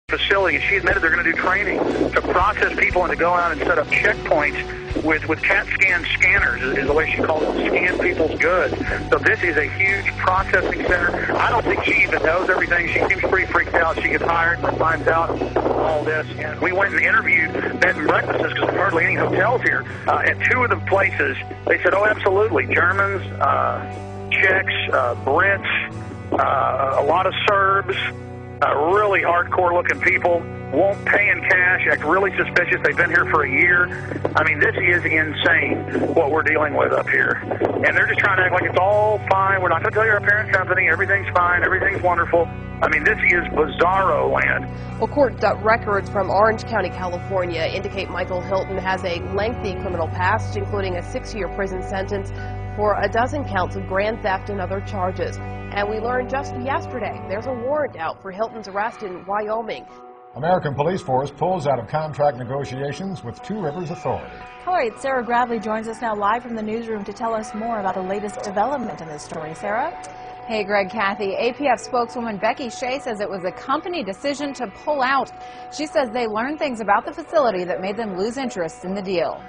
facility, and she admitted they're going to do training to process people and to go out and set up checkpoints with CAT scan scanners, is the way she calls it, scan people's goods. So this is a huge processing center. I don't think she even knows everything. She seems pretty freaked out. She gets hired and finds out all this. And we went and interviewed bed and breakfasts, because there's hardly any hotels here. At two of the places, they said, oh, absolutely, Germans, Czechs, Brits, a lot of Serbs, really hardcore-looking people, won't pay in cash, act really suspicious. They've been here for a year. I mean, this is insane what we're dealing with up here. And they're just trying to act like it's all fine. We're not going to tell you our parent company. Everything's fine. Everything's wonderful. I mean, this is bizarro land. Well, court records from Orange County, California indicate Michael Hilton has a lengthy criminal past, including a 6-year prison sentence for a dozen counts of grand theft and other charges. And we learned just yesterday there's a warrant out for Hilton's arrest in Wyoming. American police force pulls out of contract negotiations with Two Rivers Authority. All right, Sarah Gravely joins us now live from the newsroom to tell us more about the latest development in this story. Sarah? Hey, Greg, Kathy. APF spokeswoman Becky Shea says it was a company decision to pull out. She says they learned things about the facility that made them lose interest in the deal.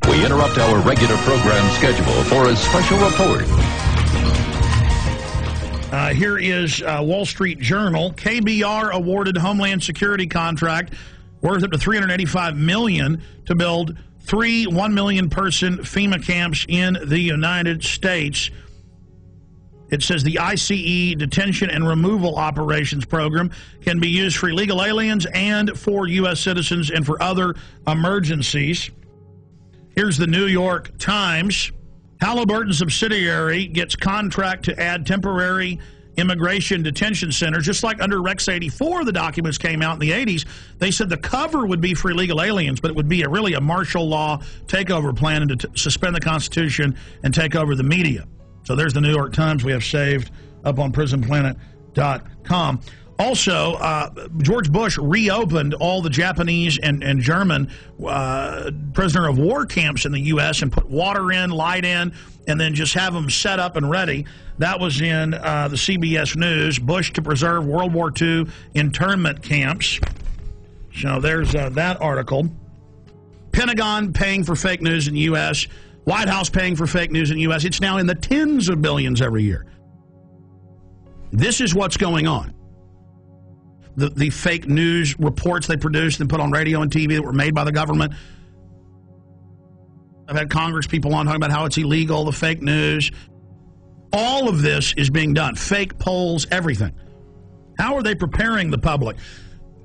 We interrupt our regular program schedule for a special report. Here is Wall Street Journal. KBR awarded Homeland Security contract worth up to $385 million to build 3 1 million person FEMA camps in the United States. It says the ICE detention and removal operations program can be used for illegal aliens and for U.S. citizens and for other emergencies. Here's the New York Times. Halliburton subsidiary gets contract to add temporary immigration detention centers. Just like under Rex 84, the documents came out in the 80s. They said the cover would be for illegal aliens, but it would be really a martial law takeover plan and to suspend the Constitution and take over the media. So there's the New York Times we have saved up on prisonplanet.com. Also, George Bush reopened all the Japanese and German prisoner of war camps in the U.S. and put water in, light in, and then just have them set up and ready. That was in the CBS News. Bush to preserve World War II internment camps. So there's that article. Pentagon paying for fake news in the U.S. White House paying for fake news in the U.S. It's now in the tens of billions every year. This is what's going on. The fake news reports they produced and put on radio and TV that were made by the government. I've had Congress people on talking about how it's illegal, the fake news. All of this is being done. Fake polls, everything. How are they preparing the public?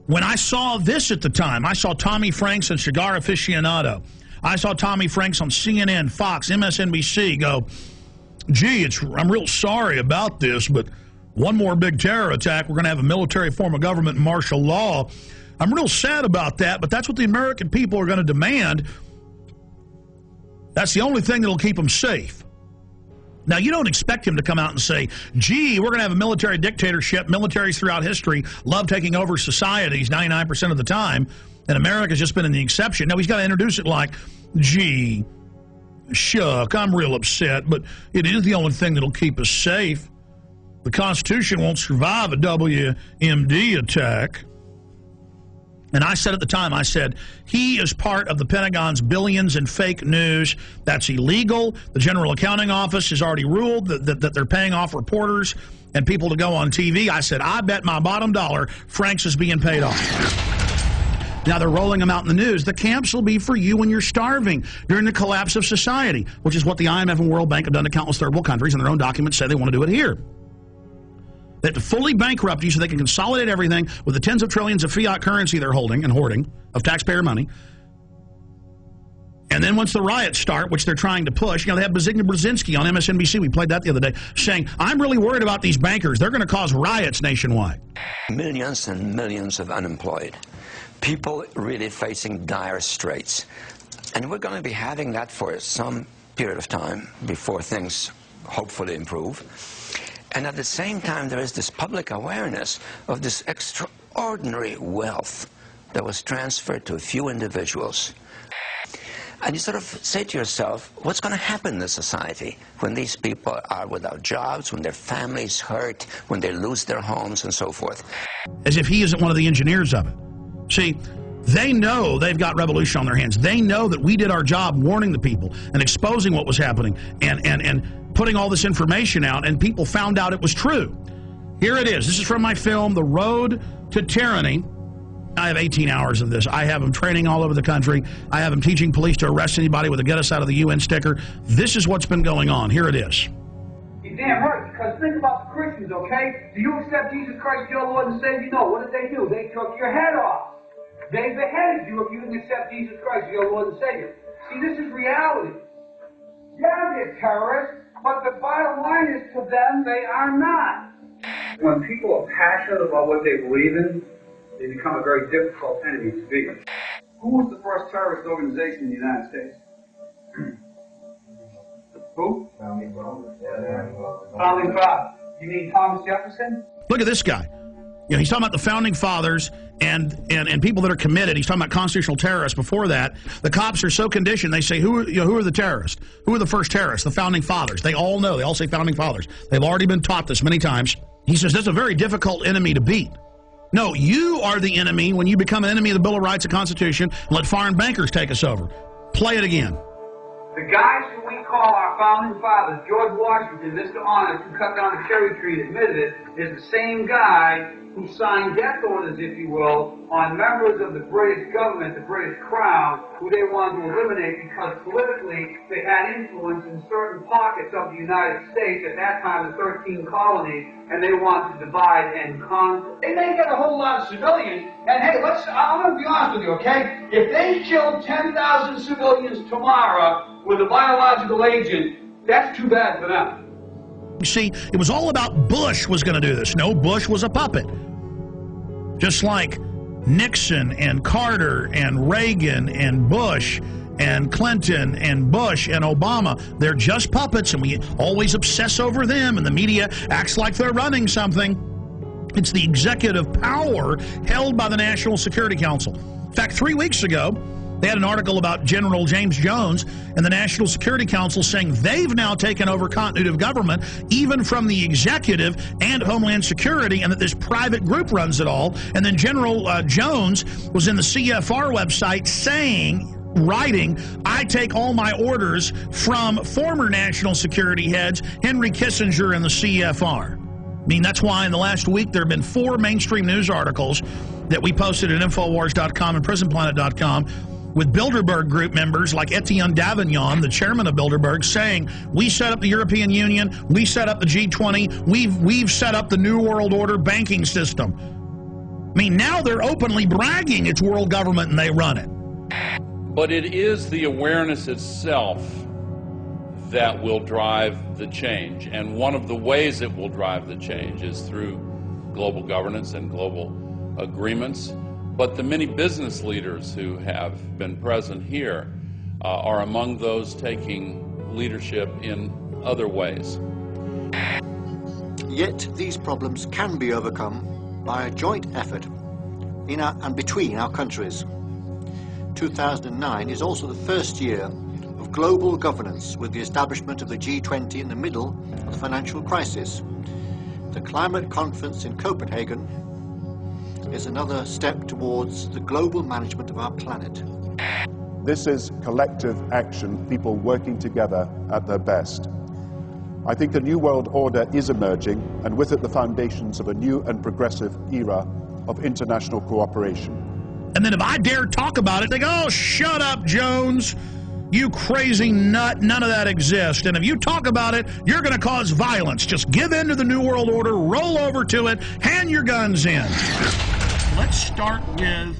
When I saw this at the time, I saw Tommy Franks on Cigar Aficionado. I saw Tommy Franks on CNN, Fox, MSNBC go, gee, I'm real sorry about this, but one more big terror attack, we're going to have a military form of government and martial law. I'm real sad about that, but that's what the American people are going to demand. That's the only thing that will keep them safe. Now, you don't expect him to come out and say, gee, we're going to have a military dictatorship. Militaries throughout history love taking over societies 99% of the time, and America's just been in the exception. No, he's got to introduce it like, gee, shuck, I'm real upset, but it is the only thing that will keep us safe. The Constitution won't survive a WMD attack. And I said at the time, I said, he is part of the Pentagon's billions in fake news. That's illegal. The General Accounting Office has already ruled that they're paying off reporters and people to go on TV. I said, I bet my bottom dollar Franks is being paid off. Now they're rolling them out in the news. The camps will be for you when you're starving during the collapse of society, which is what the IMF and World Bank have done to countless third world countries, and their own documents say they want to do it here. They have to fully bankrupt you so they can consolidate everything with the tens of trillions of fiat currency they're holding and hoarding of taxpayer money. And then once the riots start, which they're trying to push, they have Zbigniew Brzezinski on MSNBC, we played that the other day, saying, I'm really worried about these bankers. They're going to cause riots nationwide. Millions and millions of unemployed. People really facing dire straits. And we're going to be having that for some period of time before things hopefully improve. And at the same time, there is this public awareness of this extraordinary wealth that was transferred to a few individuals. And you sort of say to yourself, what's going to happen in the society when these people are without jobs, when their families hurt, when they lose their homes, and so forth? As if he isn't one of the engineers of it. See, they know they've got revolution on their hands. They know that we did our job warning the people and exposing what was happening and putting all this information out, and people found out it was true. Here it is. This is from my film, The Road to Tyranny. I have 18 hours of this. I have them training all over the country. I have them teaching police to arrest anybody with a get us out of the UN sticker. This is what's been going on. Here it is. You're damn right, because think about the Christians, okay? Do you accept Jesus Christ, your Lord and Savior? No. What did they do? They took your head off. They beheaded you if you didn't accept Jesus Christ, your Lord and Savior. See, this is reality. Yeah, they're terrorists, but the bottom line is to them, they are not. When people are passionate about what they believe in, they become a very difficult enemy to beat. Who was the first terrorist organization in the United States? Who? Founding Fathers. You mean Thomas Jefferson? Look at this guy. You know, he's talking about the founding fathers and people that are committed. He's talking about constitutional terrorists. Before that, the cops are so conditioned. They say, who are the terrorists? Who are the first terrorists? The founding fathers. They all know. They all say founding fathers. They've already been taught this many times. He says that's a very difficult enemy to beat. No, you are the enemy when you become an enemy of the Bill of Rights and Constitution and let foreign bankers take us over. Play it again. The guys who we call our founding fathers, George Washington, Mr. Honest, who cut down the cherry tree and admitted it, is the same guy who signed death orders, if you will, on members of the British government, the British Crown, who they wanted to eliminate because politically they had influence in certain pockets of the United States, at that time the 13 colonies, and they wanted to divide and conquer. They may get a whole lot of civilians, and hey, I'm going to be honest with you, okay? If they killed 10,000 civilians tomorrow with a biological agent, that's too bad for them. You see, it was all about Bush was going to do this. No, Bush was a puppet. Just like Nixon and Carter and Reagan and Bush and Clinton and Bush and Obama, they're just puppets, and we always obsess over them, and the media acts like they're running something. It's the executive power held by the National Security Council. In fact, 3 weeks ago, they had an article about General James Jones and the National Security Council saying they've now taken over continuity of government, even from the executive and Homeland Security, and that this private group runs it all. And then General Jones was in the CFR website writing, I take all my orders from former national security heads, Henry Kissinger and the CFR. I mean, that's why in the last week there have been 4 mainstream news articles that we posted at Infowars.com and PrisonPlanet.com with Bilderberg group members like Etienne Davignon, the chairman of Bilderberg, saying, we set up the European Union, we set up the G20, we've set up the New World Order banking system. I mean, now they're openly bragging it's world government and they run it. But it is the awareness itself that will drive the change. And one of the ways it will drive the change is through global governance and global agreements. But the many business leaders who have been present here are among those taking leadership in other ways. Yet these problems can be overcome by a joint effort in and between our countries. 2009 is also the first year of global governance, with the establishment of the G20 in the middle of the financial crisis. The climate conference in Copenhagen is another step towards the global management of our planet. This is collective action, people working together at their best. I think a new world order is emerging, and with it the foundations of a new and progressive era of international cooperation. And then if I dare talk about it, they go, oh, shut up, Jones. You crazy nut, none of that exists. And if you talk about it, you're going to cause violence. Just give in to the New World Order, roll over to it, hand your guns in. Let's start with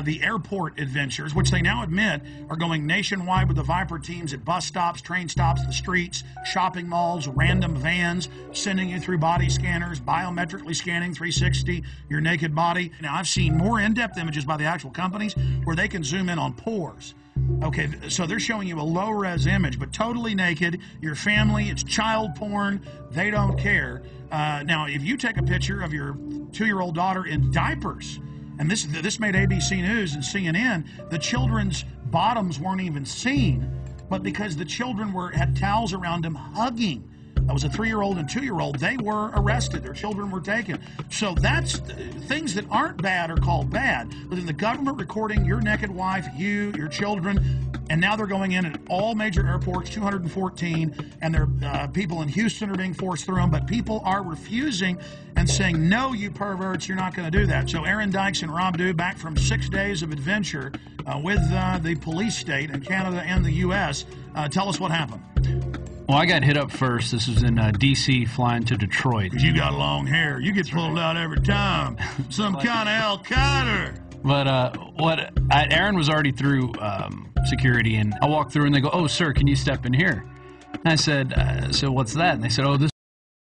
the airport adventures, which they now admit are going nationwide with the Viper teams at bus stops, train stops, the streets, shopping malls, random vans, sending you through body scanners, biometrically scanning 360 your naked body. Now, I've seen more in-depth images by the actual companies where they can zoom in on pores, Okay, so they're showing you a low-res image, but totally naked. Your family, it's child porn. They don't care. Now, if you take a picture of your 2-year-old daughter in diapers, and this made ABC News and CNN, the children's bottoms weren't even seen, but because the children had towels around them hugging. That was a 3-year-old and 2-year-old. They were arrested. Their children were taken. So that's things that aren't bad are called bad. But then the government recording your naked wife, you, your children, and now they're going in at all major airports, 214, and there people in Houston are being forced through them. But people are refusing and saying, no, you perverts, you're not going to do that. So Aaron Dykes and Rob Dew, back from 6 days of adventure with the police state in Canada and the U.S. Tell us what happened. Well, I got hit up first. This was in D.C. flying to Detroit. Because you got long hair. You get pulled out every time. Some kind of Al Qaeda. But Aaron was already through security, and I walked through, and they go, "Oh, sir, can you step in here?" And I said, "So what's that?" And they said, "Oh, this